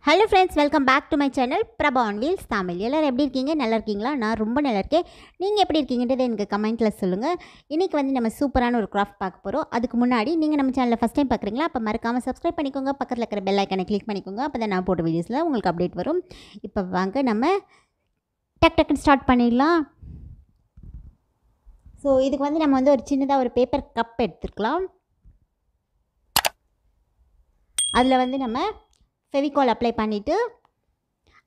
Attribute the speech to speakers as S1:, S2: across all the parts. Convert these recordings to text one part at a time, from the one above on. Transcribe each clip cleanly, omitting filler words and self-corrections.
S1: Hello friends, welcome back to my channel prabhaonwheels Tamil. எல்லாரும் எப்படி இருக்கீங்க? நல்லா இருக்கீங்களா? நான் ரொம்ப நல்லா இருக்கேன். நீங்க எப்படி இருக்கீங்கன்றதை எனக்கு கமெண்ட்ல சொல்லுங்க. இன்னைக்கு வந்து நம்ம சூப்பரான ஒரு கிராஃப்ட் பார்க்க போறோம். அதுக்கு முன்னாடி நீங்க நம்ம சேனலை ஃபர்ஸ்ட் டைம் பார்க்குறீங்களா? அப்ப மறக்காம சப்ஸ்கிரைப் பண்ணிக்கோங்க. பக்கத்துல இருக்கிற பெல் ஐகானை கிளிக் பண்ணிக்கோங்க. அப்பதான் நான் போட்ட வீடியோஸ்ல உங்களுக்கு அப்டேட் வரும். இப்போ வாங்க நம்ம டக்குன்னு ஸ்டார்ட் பண்ணிடலாம். ஸோ இதுக்கு வந்து நம்ம வந்து ஒரு சின்னதாக ஒரு பேப்பர் கப் எடுத்துக்கலாம். அதில் வந்து நம்ம ஃபெவிகால் அப்ளை பண்ணிவிட்டு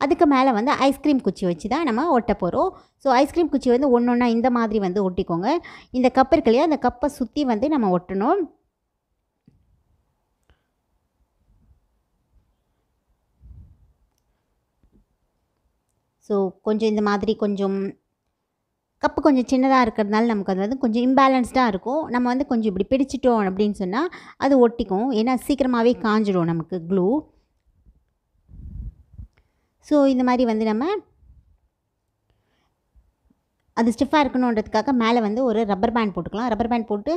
S1: அதுக்கு மேலே வந்து ஐஸ்கிரீம் குச்சி வச்சு தான் நம்ம ஒட்ட போகிறோம். ஸோ ஐஸ்கிரீம் குச்சி வந்து ஒன்று ஒன்றா இந்த மாதிரி வந்து ஒட்டிக்கோங்க. இந்த கப் இருக்கு இல்லையா, அந்த கப்பை சுற்றி வந்து நம்ம ஒட்டணும். ஸோ கொஞ்சம் இந்த மாதிரி கொஞ்சம் கப்பு கொஞ்சம் சின்னதாக இருக்கிறதுனால நமக்கு அது வந்து கொஞ்சம் இம்பேலன்ஸ்டாக இருக்கும். நம்ம வந்து கொஞ்சம் இப்படி பிடிச்சிட்டோம் அப்படின்னு சொன்னால் அது ஒட்டிக்கும். ஏன்னா சீக்கிரமாகவே காஞ்சிடும் நமக்கு க்ளூ. ஸோ இந்த மாதிரி வந்து நம்ம அது ஸ்டிஃபாக இருக்கணுன்றதுக்காக மேலே வந்து ஒரு ரப்பர் பேண்ட் போட்டுக்கலாம். ரப்பர் பேண்ட் போட்டு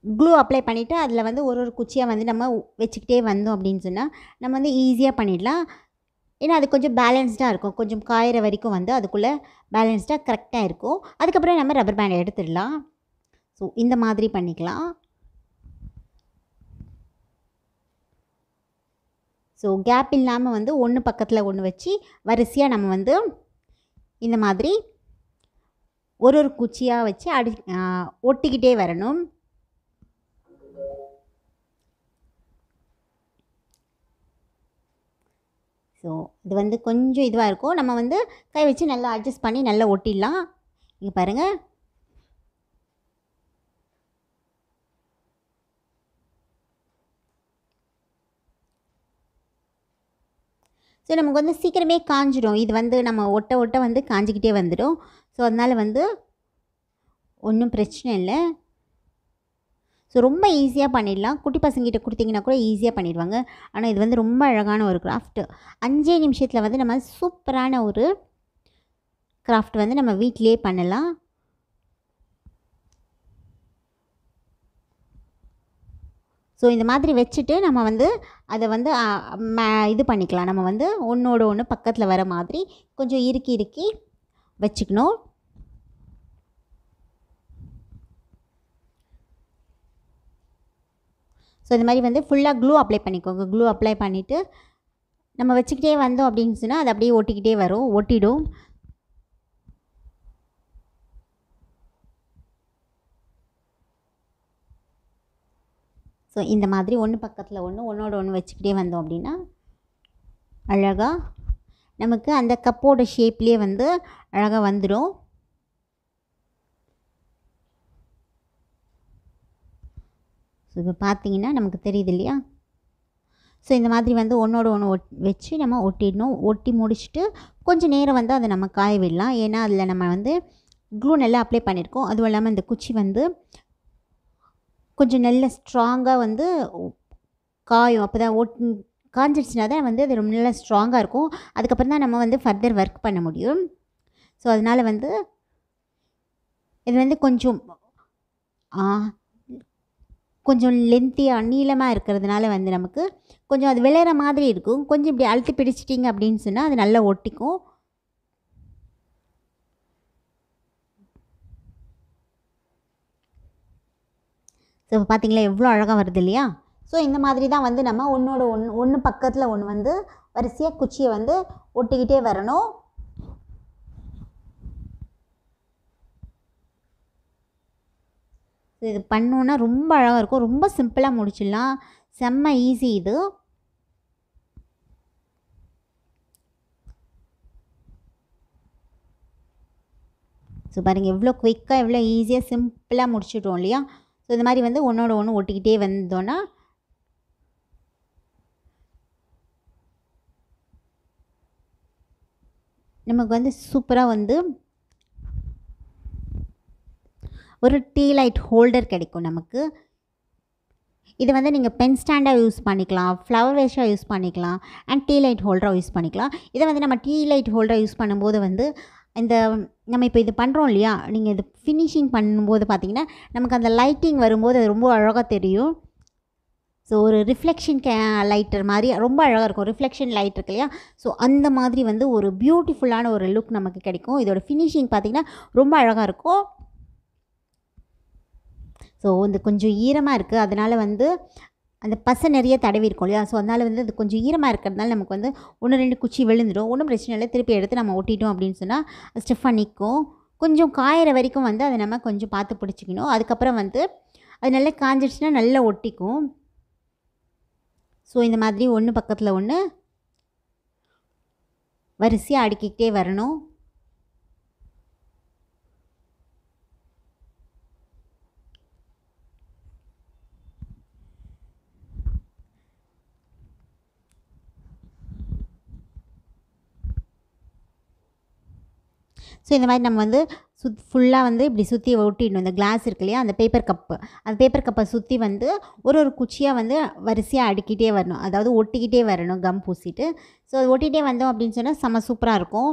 S1: க்ளூ அப்ளை பண்ணிவிட்டு அதில் வந்து ஒரு ஒரு குச்சியாக வந்து நம்ம வச்சுக்கிட்டே வந்தோம் அப்படின்னு சொன்னால் நம்ம வந்து ஈஸியாக பண்ணிடலாம். ஏன்னா அது கொஞ்சம் பேலன்ஸ்டாக இருக்கும். கொஞ்சம் காயிற வரைக்கும் வந்து அதுக்குள்ளே பேலன்ஸ்டாக கரெக்டாக இருக்கும். அதுக்கப்புறம் நம்ம ரப்பர் பேண்ட் எடுத்துடலாம். ஸோ இந்த மாதிரி பண்ணிக்கலாம். ஸோ கேப் இல்லாமல் வந்து ஒன்று பக்கத்தில் ஒன்று வச்சு வரிசையாக நம்ம வந்து இந்த மாதிரி ஒரு ஒரு குச்சியாக வச்சு ஒட்டிக்கிட்டே வரணும். ஸோ இது வந்து கொஞ்சம் இதுவாக இருக்கும். நம்ம வந்து கை வச்சு நல்லா அட்ஜஸ்ட் பண்ணி நல்லா ஒட்டிடலாம். இங்கே பாருங்கள். ஸோ நமக்கு வந்து சீக்கிரமே காஞ்சிடும். இது வந்து நம்ம ஒட்ட ஒட்ட வந்து காஞ்சிக்கிட்டே வந்துடும். ஸோ அதனால் வந்து ஒன்றும் பிரச்சனை இல்லை. ஸோ ரொம்ப ஈஸியாக பண்ணிடலாம். குட்டி பசங்கிட்ட கொடுத்தீங்கன்னா கூட ஈஸியாக பண்ணிடுவாங்க. ஆனால் இது வந்து ரொம்ப அழகான ஒரு கிராஃப்ட். 5 நிமிஷத்தில் வந்து நம்ம சூப்பரான ஒரு கிராஃப்ட் வந்து நம்ம வீட்டிலே பண்ணலாம். ஸோ இந்த மாதிரி வச்சுட்டு நம்ம வந்து அதை வந்து இது பண்ணிக்கலாம். நம்ம வந்து ஒன்றோட ஒன்று பக்கத்தில் வர மாதிரி கொஞ்சம் இறுக்கி இறுக்கி வச்சுக்கணும். ஸோ இந்த மாதிரி வந்து ஃபுல்லாக க்ளூ அப்ளை பண்ணிக்கோங்க. க்ளூ அப்ளை பண்ணிவிட்டு நம்ம வச்சுக்கிட்டே வந்தோம் அப்படின்னு சொன்னால் அது அப்படியே ஒட்டிக்கிட்டே வரும், ஒட்டிடும். ஸோ இந்த மாதிரி ஒன்று பக்கத்தில் ஒன்று ஒன்றோட ஒன்று வச்சுக்கிட்டே வந்தோம் அப்படின்னா அழகாக நமக்கு அந்த கப்போட ஷேப்லேயே வந்து அழகாக வந்துடும். ஸோ இப்போ பார்த்தீங்கன்னா நமக்கு தெரியுது இல்லையா? ஸோ இந்த மாதிரி வந்து ஒன்றோட ஒன்று வச்சு நம்ம ஒட்டிடணும். ஒட்டி முடிச்சுட்டு கொஞ்சம் நேரம் வந்து அதை நம்ம காய விடலாம். ஏன்னா அதில் நம்ம வந்து க்ளூ நல்லா அப்ளை பண்ணியிருக்கோம். அதுவும் இல்லாமல் இந்த குச்சி வந்து கொஞ்சம் நல்ல ஸ்ட்ராங்காக வந்து காயும். அப்போ தான் காஞ்சிடுச்சுனா தான் வந்து அது ரொம்ப நல்லா ஸ்ட்ராங்காக இருக்கும். அதுக்கப்புறம் தான் நம்ம வந்து ஃபர்தர் ஒர்க் பண்ண முடியும். ஸோ அதனால் வந்து இது வந்து கொஞ்சம் லென்த்தியாக நீளமாக இருக்கிறதுனால வந்து நமக்கு கொஞ்சம் அது விளையிற மாதிரி இருக்கும். கொஞ்சம் இப்படி அழுத்தி பிடிச்சிட்டிங்க அப்படின்னு சொன்னால் அது நல்லா ஒட்டிக்கும். ஸோ இப்போ பார்த்தீங்களா எவ்வளோ அழகாக வருது இல்லையா? ஸோ இந்த மாதிரி தான் வந்து நம்ம ஒன்றோட ஒன்று பக்கத்தில் ஒன்று வந்து வரிசையாக குச்சியை வந்து ஒட்டிக்கிட்டே வரணும். இது பண்ணோன்னா ரொம்ப அழகாக இருக்கும். ரொம்ப சிம்பிளாக முடிச்சிடலாம். செம்ம ஈஸி இது. ஸோ பாருங்கள் எவ்வளோ குயிக்காக எவ்வளோ ஈஸியாக சிம்பிளாக முடிச்சிட்டோம் இல்லையா? ஸோ இந்த மாதிரி வந்து ஒன்றோட ஒன்று ஒட்டிக்கிட்டே வந்தோன்னா நமக்கு வந்து சூப்பராக வந்து ஒரு டீ லைட் ஹோல்டர் கிடைக்கும் நமக்கு. இது வந்து நீங்கள் பென் ஸ்டாண்டாக யூஸ் பண்ணிக்கலாம், ஃப்ளவர் வேஷாக யூஸ் பண்ணிக்கலாம், அண்ட் டீ லைட் ஹோல்டராக யூஸ் பண்ணிக்கலாம். இதை வந்து நம்ம டீ லைட் ஹோல்டராக யூஸ் பண்ணும்போது வந்து இந்த நம்ம இப்போ இது பண்ணுறோம் இல்லையா, நீங்கள் இது ஃபினிஷிங் பண்ணும்போது பார்த்திங்கன்னா நமக்கு அந்த லைட்டிங் வரும்போது அது ரொம்ப அழகாக தெரியும். ஸோ ஒரு ரிஃப்ளெக்ஷன் லைட்டர் மாதிரி ரொம்ப அழகாக இருக்கும். ரிஃப்ளெக்ஷன் லைட் இருக்கு இல்லையா, ஸோ அந்த மாதிரி வந்து ஒரு பியூட்டிஃபுல்லான ஒரு லுக் நமக்கு கிடைக்கும். இதோட ஃபினிஷிங் பார்த்திங்கன்னா ரொம்ப அழகாக இருக்கும். ஸோ இந்த கொஞ்சம் ஈரமாக இருக்குது, அதனால் வந்து அந்த பசை நிறைய தடவி இருக்கும் இல்லையா, ஸோ அதனால் வந்து அது கொஞ்சம் ஈரமாக இருக்கிறதுனால நமக்கு வந்து 1-2 குச்சி விழுந்துடும். ஒன்றும் பிரச்சனை இல்லை, திருப்பி எடுத்து நம்ம ஒட்டிட்டோம் அப்படின்னு சொன்னால் ஸ்டிஃபாக நிற்கும். கொஞ்சம் காயிற வரைக்கும் வந்து அதை நம்ம கொஞ்சம் பார்த்து பிடிச்சிக்கணும். அதுக்கப்புறம் வந்து அது நல்லா காஞ்சிடுச்சுன்னா நல்லா ஒட்டிக்கும். ஸோ இந்த மாதிரி ஒன்று பக்கத்தில் ஒன்று வரிசையாக அடுக்கிக்கிட்டே வரணும். ஸோ இந்த மாதிரி நம்ம வந்து ஃபுல்லாக வந்து இப்படி சுற்றி ஒட்டிடணும். இந்த கிளாஸ் இருக்கு இல்லையா, அந்த பேப்பர் கப்பு, அந்த பேப்பர் கப்பை சுற்றி வந்து ஒரு குச்சியாக வந்து வரிசையாக அடுக்கிட்டே வரணும், அதாவது ஒட்டிக்கிட்டே வரணும் கம் பூசிட்டு. ஸோ அது ஒட்டிகிட்டே வந்தோம் அப்படின்னு சொன்னால் செம்ம சூப்பராக இருக்கும்.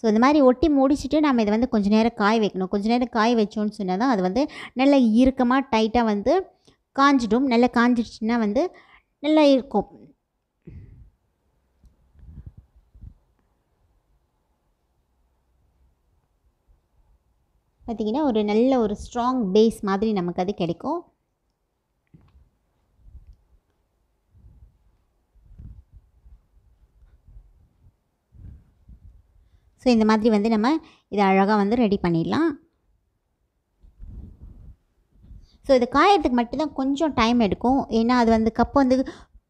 S1: ஸோ இந்த மாதிரி ஒட்டி முடிச்சுட்டு நம்ம இதை வந்து கொஞ்சம் நேரம் காய வைக்கணும். கொஞ்சம் நேரம் காய வச்சோன்னு சொன்னால் தான் அது வந்து நல்லா இறுக்கமாக டைட்டாக வந்து காஞ்சிடும். நல்லா காஞ்சிடுச்சுன்னா வந்து நல்லா இருக்கும். பார்த்திங்கன்னா ஒரு நல்ல ஒரு ஸ்ட்ராங் பேஸ் மாதிரி நமக்கு அது கிடைக்கும். ஸோ இந்த மாதிரி வந்து நம்ம இதை அழகாக வந்து ரெடி பண்ணிடலாம். ஸோ இது காயறதுக்கு மட்டும்தான் கொஞ்சம் டைம் எடுக்கும். ஏன்னா அது வந்து கப்பு வந்து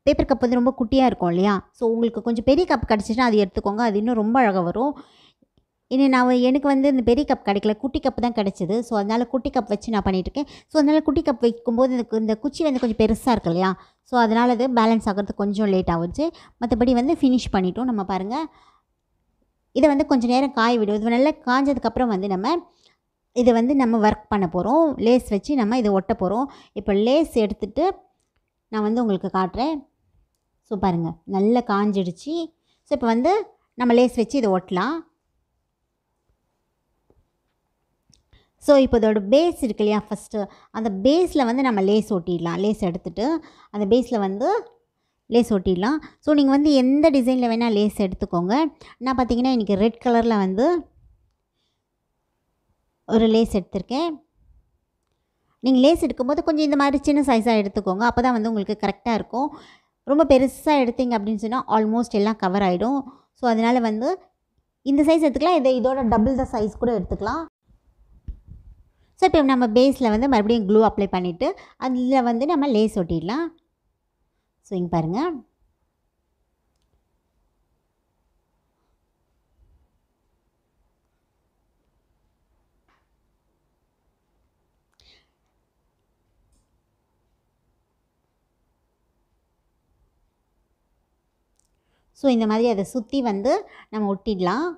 S1: பேப்பர் கப் வந்து ரொம்ப குட்டியாக இருக்கும் இல்லையா, ஸோ உங்களுக்கு கொஞ்சம் பெரிய கப் கிடச்சிச்சுன்னா அது எடுத்துக்கோங்க, அது இன்னும் ரொம்ப அழகாக வரும். எனக்கு வந்து இந்த பெரிய கப் கிடைக்கல, குட்டி கப் தான் கிடச்சிது. ஸோ அதனால் குட்டி கப் வச்சு நான் பண்ணிகிட்ருக்கேன். ஸோ அதனால் குட்டி கப் வைக்கும்போது இந்த குச்சி வந்து கொஞ்சம் பெருசாக இருக்கு இல்லையா, ஸோ அதனால் அது பேலன்ஸ் ஆகிறதுக்கு கொஞ்சம் லேட் ஆகுச்சு. மற்றபடி வந்து ஃபினிஷ் பண்ணிட்டோம். நம்ம பாருங்கள், இதை வந்து கொஞ்சம் நேரம் காய விடும். இது நல்லா காஞ்சதுக்கப்புறம் வந்து இதை வந்து நம்ம ஒர்க் பண்ண போகிறோம். லேஸ் வச்சு நம்ம இதை ஒட்ட போகிறோம். இப்போ லேஸ் எடுத்துகிட்டு நான் வந்து உங்களுக்கு காட்டுறேன். ஸோ பாருங்கள், நல்லா காஞ்சிடுச்சு. ஸோ இப்போ வந்து நம்ம லேஸ் வச்சு இதை ஒட்டலாம். ஸோ இப்போ இதோட பேஸ் இருக்கு இல்லையா, ஃபஸ்ட்டு அந்த பேஸில் வந்து நம்ம லேஸ் ஒட்டிடலாம். லேஸ் எடுத்துகிட்டு அந்த பேஸில் வந்து லேஸ் ஒட்டிடலாம். ஸோ நீங்கள் வந்து எந்த டிசைனில் வேணால் லேஸ் எடுத்துக்கோங்க. நான் பார்த்தீங்கன்னா இன்றைக்கி ரெட் கலரில் வந்து ஒரு லேஸ் எடுத்திருக்கேன். நீங்கள் லேஸ் எடுக்கும்போது கொஞ்சம் இந்த மாதிரி சின்ன சைஸாக எடுத்துக்கோங்க, அப்போ தான் வந்து உங்களுக்கு கரெக்டாக இருக்கும். ரொம்ப பெருசாக எடுத்தீங்க அப்படின்னு சொன்னால் ஆல்மோஸ்ட் எல்லாம் கவர் ஆகிடும். ஸோ அதனால் வந்து இந்த சைஸ் எடுத்துக்கலாம், இதோட டபுள் த சைஸ் கூட எடுத்துக்கலாம். ஸோ இப்போ நம்ம பேஸில் வந்து மறுபடியும் க்ளூ அப்ளை பண்ணிவிட்டு அதில் வந்து நம்ம லேஸ் ஒட்டிடலாம். ஸோ இங்கே பாருங்கள், ஸோ இந்த மாதிரி அதை சுற்றி வந்து நம்ம ஒட்டிடலாம்.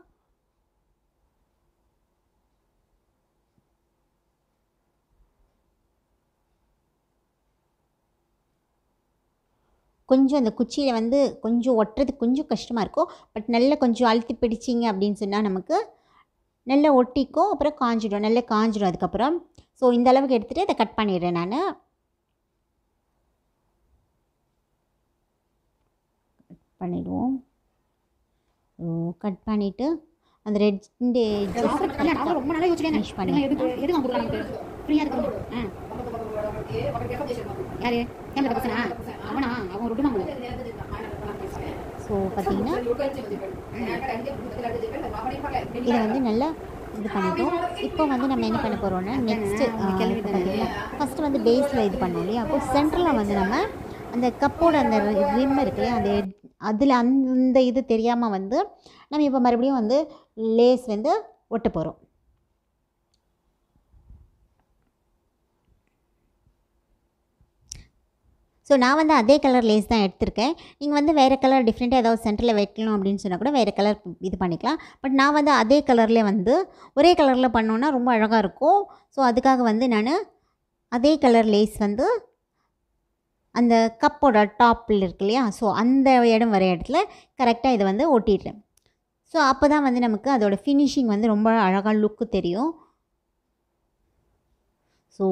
S1: கொஞ்சம் அந்த குச்சியில் வந்து கொஞ்சம் ஒட்டுறதுக்கு கொஞ்சம் கஷ்டமாக இருக்கும். பட் நல்லா கொஞ்சம் அழுத்தி பிடிச்சிங்க அப்படின்னு சொன்னால் நமக்கு நல்லா ஒட்டிக்கும். அப்புறம் காஞ்சிடும், நல்லா காஞ்சிடும் அதுக்கப்புறம். ஸோ இந்த அளவுக்கு எடுத்துகிட்டு அதை கட் பண்ணிடுறேன் நான். பண்ணிடுவோம். கட் பண்ணிவிட்டு அந்த ரெண்டு ரொம்ப நல்லா யூஸ் பண்ணி ஸோ பார்த்தீங்கன்னா இதை வந்து நல்லா இது பண்ணிட்டோம். இப்போ வந்து நம்ம என்ன பண்ண போகிறோம்னா நெக்ஸ்ட்டு பார்த்தீங்கன்னா ஃபஸ்ட்டு வந்து பேஸில் இது பண்ணோம் இல்லையா, அப்போ சென்டரில் வந்து நம்ம அந்த கப்போட அந்த ரிம் இருக்கு இல்லையா, அந்த அதில் அந்த இது தெரியாமல் வந்து நம்ம இப்போ மறுபடியும் வந்து லேஸ் வந்து ஒட்ட போகிறோம். ஸோ நான் வந்து அதே கலர் லேஸ் தான் எடுத்திருக்கேன். நீங்கள் வந்து வேறு கலர் டிஃப்ரெண்ட்டாக ஏதாவது சென்டரில் வைக்கணும் அப்படின்னு சொன்னால் கூட வேறு கலர் இது பண்ணிக்கலாம். பட் நான் வந்து அதே கலர்லேயே வந்து ஒரே கலரில் பண்ணோன்னா ரொம்ப அழகாக இருக்கும். ஸோ அதுக்காக வந்து நான் அதே கலர் லேஸ் வந்து அந்த கப்போட டாப்பில் இருக்கு இல்லையா, ஸோ அந்த இடம் வர இடத்துல கரெக்டாக இதை வந்து ஒட்டிடுறேன். ஸோ அப்போ தான் வந்து நமக்கு அதோடய ஃபினிஷிங் வந்து ரொம்ப அழகாக லுக்கு தெரியும். ஸோ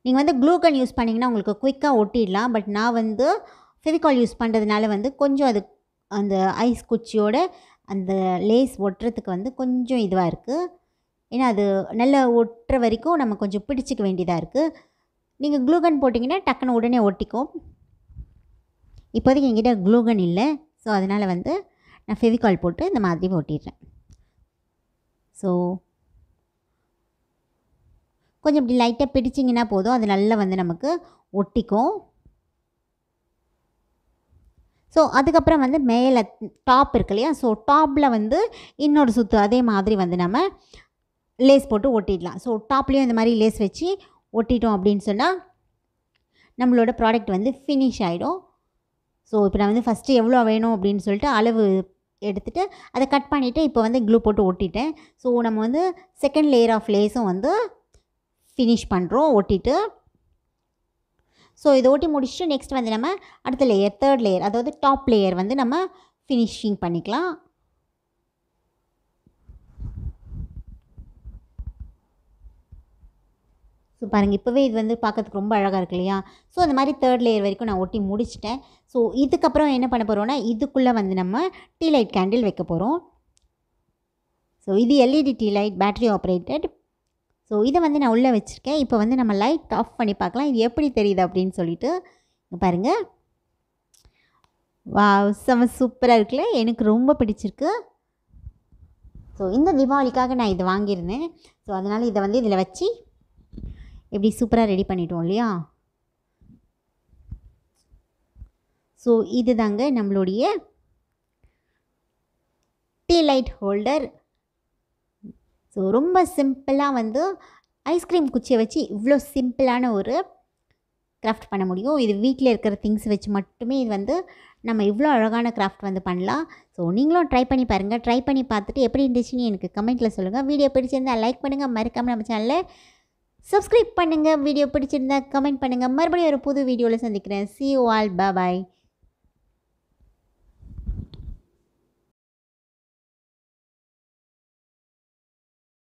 S1: நீங்கள் வந்து க்ளூ கன் யூஸ் பண்ணிங்கன்னா உங்களுக்கு குயிக்காக ஒட்டிடலாம். பட் நான் வந்து ஃபெவிகால் யூஸ் பண்ணுறதுனால வந்து கொஞ்சம் அது அந்த ஐஸ் குச்சியோட அந்த லேஸ் ஒட்டுறதுக்கு வந்து கொஞ்சம் இதுவாக இருக்குது. ஏன்னா அது நல்லா ஒட்டுற வரைக்கும் நம்ம கொஞ்சம் பிடிச்சிக்க வேண்டியதாக இருக்குது. நீங்கள் க்ளூ கன் போட்டிங்கன்னா டக்குன்னு உடனே ஒட்டிக்கும். இப்போதைக்கு என்கிட்ட க்ளூ கன் இல்லை. ஸோ அதனால் வந்து நான் ஃபெவிகால் போட்டு இந்த மாதிரி ஒட்டிடுறேன். ஸோ கொஞ்சம் இப்படி லைட்டாக பிடிச்சிங்கன்னா போதும், அது நல்லா வந்து நமக்கு ஒட்டிக்கும். ஸோ அதுக்கப்புறம் வந்து மேலே டாப் இருக்கு இல்லையா, ஸோ டாப்பில் வந்து இன்னொரு சுற்று அதே மாதிரி வந்து நம்ம லேஸ் போட்டு ஒட்டிடலாம். ஸோ டாப்லேயும் இந்த மாதிரி லேஸ் வச்சு ஒட்டிட்டோம் அப்படின்னு சொன்னால் நம்மளோட ப்ராடக்ட் வந்து ஃபினிஷ் ஆகிடும். ஸோ இப்போ நான் வந்து ஃபஸ்ட்டு எவ்வளோ வேணும் அப்படின்னு சொல்லிட்டு அளவு எடுத்துகிட்டு அதை கட் பண்ணிவிட்டு இப்போ வந்து க்ளூ போட்டு ஒட்டிட்டேன். ஸோ நம்ம வந்து செகண்ட் லேயர் ஆஃப் லேஸும் வந்து ஃபினிஷ் பண்ணுறோம் ஒட்டிட்டு. ஸோ இதை ஒட்டி முடிச்சுட்டு நெக்ஸ்ட் வந்து நம்ம அடுத்த லேயர், தேர்ட் லேயர், அதாவது டாப் லேயர் வந்து நம்ம ஃபினிஷிங் பண்ணிக்கலாம். ஸோ பாருங்கள், இப்போவே இது வந்து பார்க்கறதுக்கு ரொம்ப அழகாக இருக்கு இல்லையா. ஸோ அந்த மாதிரி தேர்ட் லேயர் வரைக்கும் நான் ஒட்டி முடிச்சிட்டேன். ஸோ இதுக்கப்புறம் என்ன பண்ண போகிறோன்னா, இதுக்குள்ளே வந்து நம்ம டீ லைட் கேண்டில் வைக்க போகிறோம். ஸோ இது LED tea light, battery operated. So இதை வந்து நான் உள்ளே வச்சுருக்கேன். இப்போ வந்து நம்ம லைட் ஆஃப் பண்ணி பார்க்கலாம் இது எப்படி தெரியுது அப்படின்னு சொல்லிட்டு. பாருங்கள், வாவ், செம சூப்பராக இருக்குல்ல, எனக்கு ரொம்ப பிடிச்சிருக்கு. ஸோ இந்த தீபாவளிக்காக நான் இது வாங்கியிருந்தேன். ஸோ அதனால் இதை வந்து இதில் வச்சு எப்படி சூப்பராக ரெடி பண்ணிட்டோம் இல்லையா. ஸோ இது தாங்க நம்மளுடைய டீ லைட் ஹோல்டர். ஸோ ரொம்ப சிம்பிளாக வந்து ஐஸ்கிரீம் குச்சியை வச்சு இவ்வளோ சிம்பிளான ஒரு கிராஃப்ட் பண்ண முடியும். இது வீட்டில் இருக்கிற திங்ஸ் வச்சு மட்டுமே இது வந்து நம்ம இவ்வளோ அழகான கிராஃப்ட் வந்து பண்ணலாம். ஸோ நீங்களும் ட்ரை பண்ணி பாருங்கள். ட்ரை பண்ணி பார்த்துட்டு எப்படி இருந்துச்சுன்னு எனக்கு கமெண்ட்டில் சொல்லுங்கள். வீடியோ பிடிச்சிருந்தால் லைக் பண்ணுங்கள், மறக்காமல் நம்ம சேனலை சப்ஸ்கிரைப் பண்ணுங்கள். வீடியோ பிடிச்சிருந்தால் கமெண்ட் பண்ணுங்கள். மறுபடியும் ஒரு புது வீடியோவில் சந்திக்கிறேன். See you all. Bye bye.